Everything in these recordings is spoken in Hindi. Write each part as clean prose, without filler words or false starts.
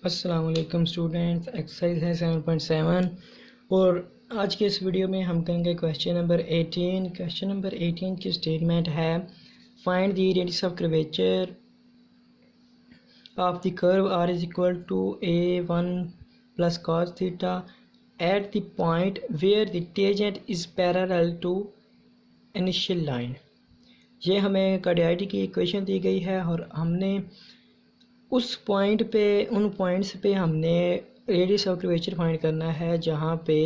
अस्सलाम वालेकुम स्टूडेंट्स। एक्सरसाइज है 7.7 और आज के इस वीडियो में हम करेंगे क्वेश्चन नंबर 18। क्वेश्चन नंबर 18 की स्टेटमेंट है find the radius of curvature of the curve r is equal to a1 plus cos theta at the point where the tangent is parallel to initial line. ये हमें कार्डियोइड की इक्वेशन दी गई है और हमने उस पॉइंट पे उन पॉइंट्स पे हमने रेडियस ऑफ कर्वेचर फाइंड करना है जहाँ पे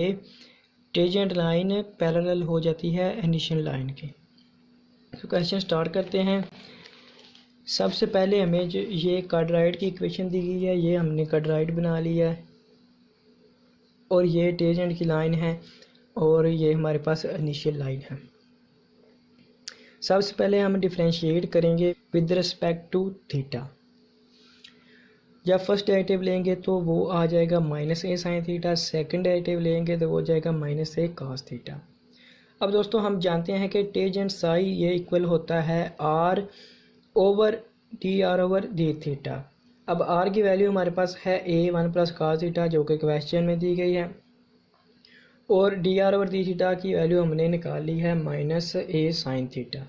टेंजेंट लाइन पैरेलल हो जाती है इनिशियल लाइन के। तो क्वेश्चन स्टार्ट करते हैं। सबसे पहले हमें जो ये कार्डियोइड की इक्वेशन दी गई है, ये हमने कार्डियोइड बना लिया है और ये टेंजेंट की लाइन है और ये हमारे पास इनिशियल लाइन है। सबसे पहले हम डिफरेंशिएट करेंगे विद रिस्पेक्ट टू थीटा। जब फर्स्ट डेरिवेटिव लेंगे तो वो आ जाएगा -a sin theta, second derivative लेंगे तो वो हो जाएगा -a cos थीटा। अब दोस्तों हम जानते हैं कि टेंजेंट साई ये इक्वल होता है r ओवर डी थीटा। अब r की वैल्यू हमारे पास है a1 प्लस cos थीटा जो कि क्वेश्चन में दी गई है और dr ओवर डी थीटा की वैल्यू हमने निकाल ली है -a sin थीटा,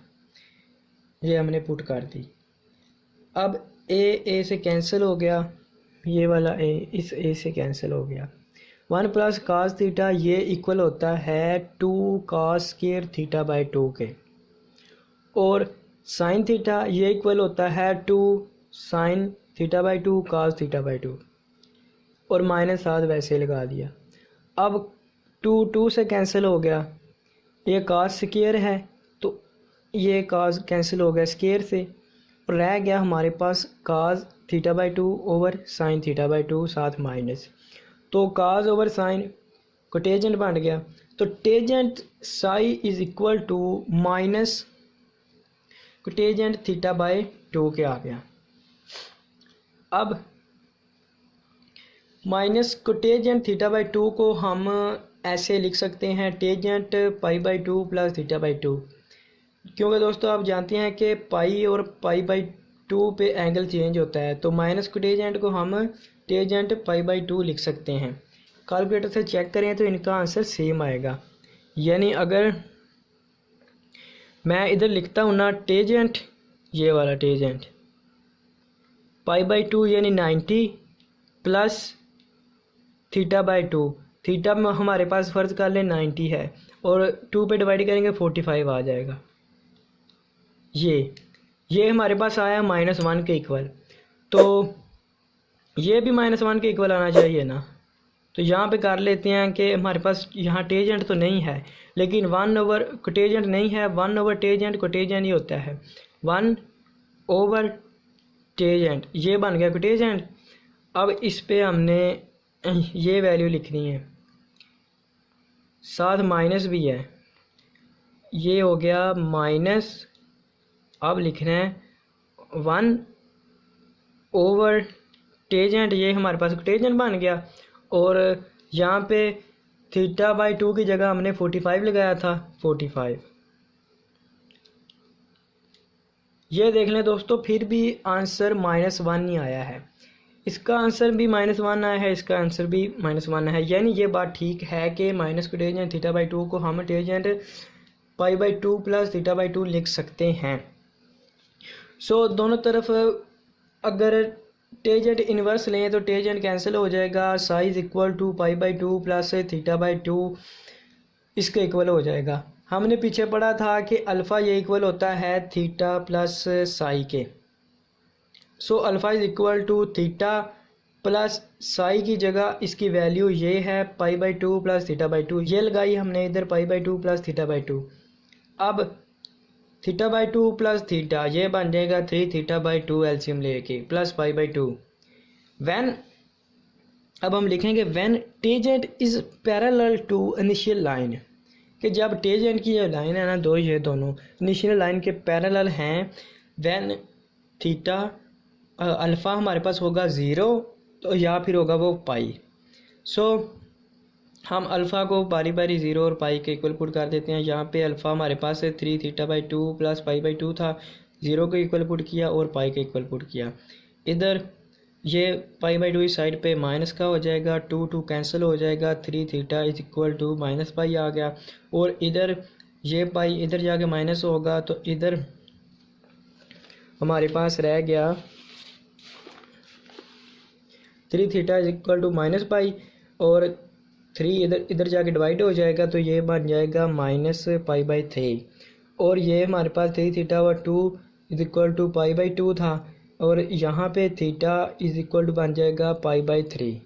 ये हमने पुट कर दी। अब ए से कैंसिल हो गया, ये वाला इस ए से कैंसिल हो गया। 1 प्लस cos थीटा ये इक्वल होता है 2 cos स्क्वायर थीटा बाई 2 के और sin थीटा ये इक्वल होता है 2 sin theta by 2 cos theta by 2 और -7 वैसे लगा दिया। अब 2 से कैंसिल हो गया, ये cos स्क्वायर है तो ये cos कैंसिल हो गया स्क्वायर से और रह गया हमारे पास cos theta by 2 over sine theta by 2 साथ माइनस, तो cos ओवर साइन को टेंजेंट बन गया। तो tangent psi is equal to minus cotangent theta by 2 के आ गया। अब माइनस कोटेजेंट थीटा बाई 2 को हम ऐसे लिख सकते हैं tangent pi by 2 plus theta by 2, क्योंकि दोस्तों आप जानते हैं कि पाई और पाई बाई 2 पे एंगल चेंज होता है, तो माइनस कोटेजेंट को हम टेंजेंट पाई बाई 2 लिख सकते हैं। कैलकुलेटर से चेक करें तो इनका आंसर सेम आएगा। यानी अगर मैं इधर लिखता हूँ ना टेंजेंट, ये वाला टेंजेंट पाई बाई 2 यानी 90 प्लस थीटा बाई 2, थीटा में हमारे पास फ़र्ज़ कर लें 90 है और 2 पे डिवाइड करेंगे 45 आ जाएगा। ये हमारे पास आया -1 के इक्वल, तो ये भी -1 के इक्वल आना चाहिए ना। तो यहाँ पे कर लेते हैं कि हमारे पास यहाँ टेंजेंट तो नहीं है लेकिन 1 ओवर कोटेजेंट नहीं है, 1 ओवर टेंजेंट कोटेजेंट ही होता है, 1 ओवर टेंजेंट ये बन गया कोटेजेंट। अब इस पे हमने ये वैल्यू लिखनी है, साथ माइनस भी है, ये हो गया माइनस। अब लिखना है 1 ओवर टेंजेंट, ये हमारे पास टेंजेंट बन गया और यहाँ पे थीटा बाई 2 की जगह हमने 45 लगाया था, 45। ये देख लें दोस्तों, फिर भी आंसर -1 ही आया है। इसका आंसर भी -1 आया है, इसका आंसर भी -1 है। यानी ये बात ठीक है कि माइनस कोटेजेंट थीटा बाई 2 को हम tangent pi by 2 plus theta by 2 लिख सकते हैं। दोनों तरफ अगर टेंजेंट इन्वर्स लें तो टेंजेंट कैंसिल हो जाएगा, psi is equal to pi by 2 plus theta by 2 इसके इक्वल हो जाएगा। हमने पीछे पढ़ा था कि अल्फ़ा ये इक्वल होता है थीटा प्लस साई के। Alpha is equal to theta plus psi की जगह इसकी वैल्यू ये है pi by 2 plus theta by 2, ये लगाई हमने इधर pi by 2 plus theta by 2। अब थीटा बाई 2 प्लस थीटा ये बन जाएगा 3 थीटा बाई 2 एलसीएम लेके प्लस पाई बाई 2। अब हम लिखेंगे when tangent is parallel to initial line, कि जब टेंजेंट की ये लाइन है ना ये दोनों इनिशियल लाइन के पैरेलल हैं, व्हेन थीटा अल्फ़ा हमारे पास होगा 0 तो या फिर होगा वो पाई। हम अल्फ़ा को बारी बारी 0 और पाई के इक्वल पुट कर देते हैं। यहाँ पे अल्फ़ा हमारे पास 3 theta by 2 plus pi by 2 था, 0 को इक्वल पुट किया और पाई के इक्वल पुट किया। इधर ये पाई बाई टू इस साइड पे माइनस का हो जाएगा, 2 कैंसिल हो जाएगा, 3 theta is equal to minus pi आ गया। और इधर ये पाई इधर जाके माइनस होगा तो इधर हमारे पास रह गया 3 theta is equal to minus pi, और 3 इधर इधर जाके डिवाइड हो जाएगा तो ये बन जाएगा माइनस पाई बाई 3। और ये हमारे पास 3 थीटा व 2 is equal to pi by 2 था, और यहाँ पे थीटा इज इक्वल टू बन जाएगा पाई बाई 3,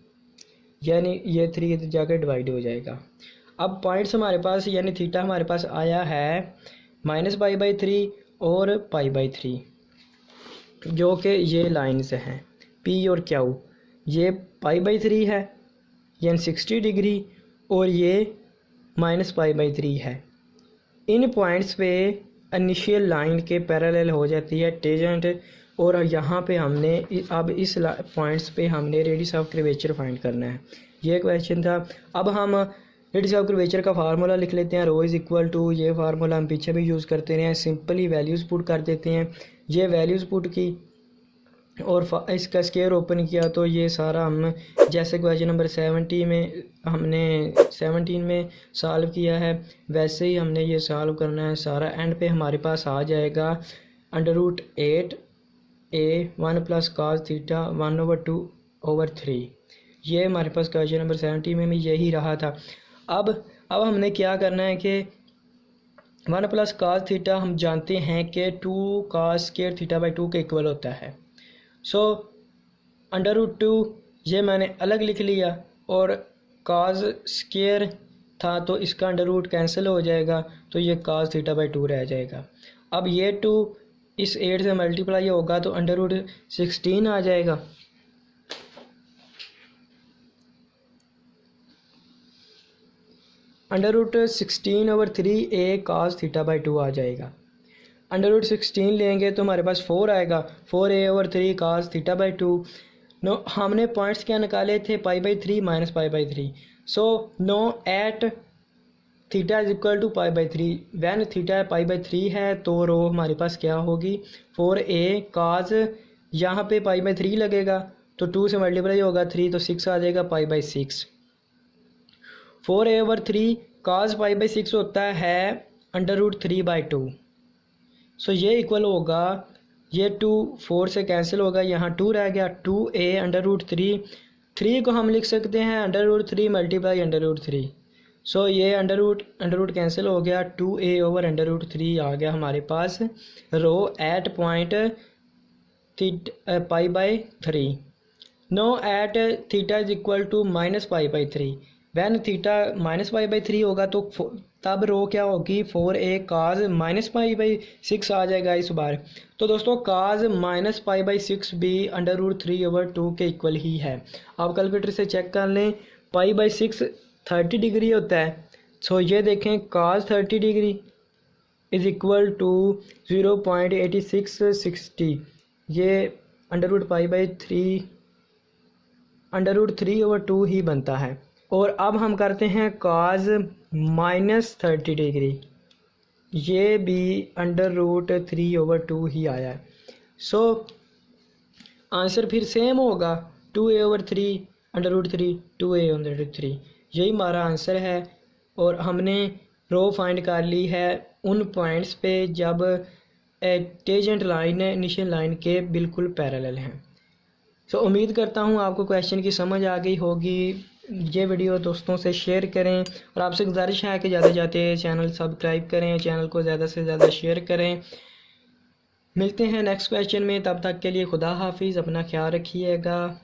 यानी ये 3 इधर जाकर डिवाइड हो जाएगा। अब पॉइंट्स हमारे पास यानी थीटा हमारे पास आया है माइनस पाई बाई 3 और पाई बाई 3, जो कि ये लाइन्स हैं पी और क्यू। ये पाई बाई 3 है यानी 60 डिग्री, और ये माइनस पाई बाई 3 है। इन पॉइंट्स पे इनिशियल लाइन के पैरेलल हो जाती है टेंजेंट, और यहाँ पे हमने अब इस पॉइंट्स पे हमने रेडियस ऑफ कर्वेचर फाइंड करना है। ये क्वेश्चन था। अब हम रेडियस ऑफ कर्वेचर का फार्मूला लिख लेते हैं, रो इज़ इक्वल टू, ये फार्मूला हम पीछे भी यूज़ करते रहे हैं, सिंपली वैल्यूज़ पुट कर देते हैं। ये वैल्यूज़ पुट की और इसका स्केयर ओपन किया तो ये सारा हम जैसे क्वेश्चन नंबर 17 में सॉल्व किया है वैसे ही हमने ये सॉल्व करना है सारा। एंड पे हमारे पास आ जाएगा √8 a 1 प्लस cos थीटा 1/2/3। ये हमारे पास क्वेश्चन नंबर 17 में भी यही रहा था। अब हमने क्या करना है कि 1 प्लस cos थीटा हम जानते हैं कि 2 cos स्क्वायर थीटा बाई 2 के इक्वल होता है। सो √2 ये मैंने अलग लिख लिया, और cos स्क्वायर था तो इसका √ कैंसिल हो जाएगा तो ये cos थीटा बाई 2 रह जाएगा। अब ये 2 इस 8 से मल्टीप्लाई होगा तो √16 आ जाएगा। √16/3 a cos थीटा बाई 2 आ जाएगा। √16 लेंगे तो हमारे पास 4 आएगा, 4a/3 cos theta by 2। Now हमने पॉइंट्स क्या निकाले थे, pi by 3 minus pi by 3। So now at theta is equal to pi by 3, when theta pi by 3 है तो रो हमारे पास क्या होगी 4a cos, यहाँ पे पाई बाई 3 लगेगा तो 2 से मल्टीप्लाई होगा 3 तो 6 आ जाएगा पाई by 6। 4a/3 cos pi by 6 होता है √3/2। सो ये इक्वल होगा, ये 2 4 से कैंसिल होगा, यहाँ 2 रह गया, 2a √3। 3 को हम लिख सकते हैं √3 मल्टीप्लाई √3। सो ये अंडर कैंसिल हो गया, 2a/√3 आ गया हमारे पास rho at point pi by 3। No at theta is equal to minus pi by 3, when theta minus pi by 3 होगा तो तब रो क्या होगी 4a cos minus pi by 6 आ जाएगा इस बार। तो दोस्तों cos माइनस पाई बाई 6 भी √3/2 के इक्वल ही है। आप कैलकुलेटर से चेक कर लें, पाई बाई 6 30 डिग्री होता है। सो ये देखें cos 30 degree is equal to 0.8660, ये √3/2 ही बनता है। और अब हम करते हैं cos माइनस 30 डिग्री, ये भी √3/2 ही आया है। सो आंसर फिर सेम होगा 2a/3 √3 2a/3, यही हमारा आंसर है। और हमने रो फाइंड कर ली है उन पॉइंट्स पे जब टेंजेंट लाइन इनिशियल लाइन के बिल्कुल पैरेलल हैं। सो उम्मीद करता हूँ आपको क्वेश्चन की समझ आ गई होगी। ये वीडियो दोस्तों से शेयर करें, और आपसे गुजारिश है कि ज़्यादा जाते चैनल सब्सक्राइब करें, चैनल को ज़्यादा से ज़्यादा शेयर करें। मिलते हैं नेक्स्ट क्वेश्चन में, तब तक के लिए खुदा हाफिज़, अपना ख्याल रखिएगा।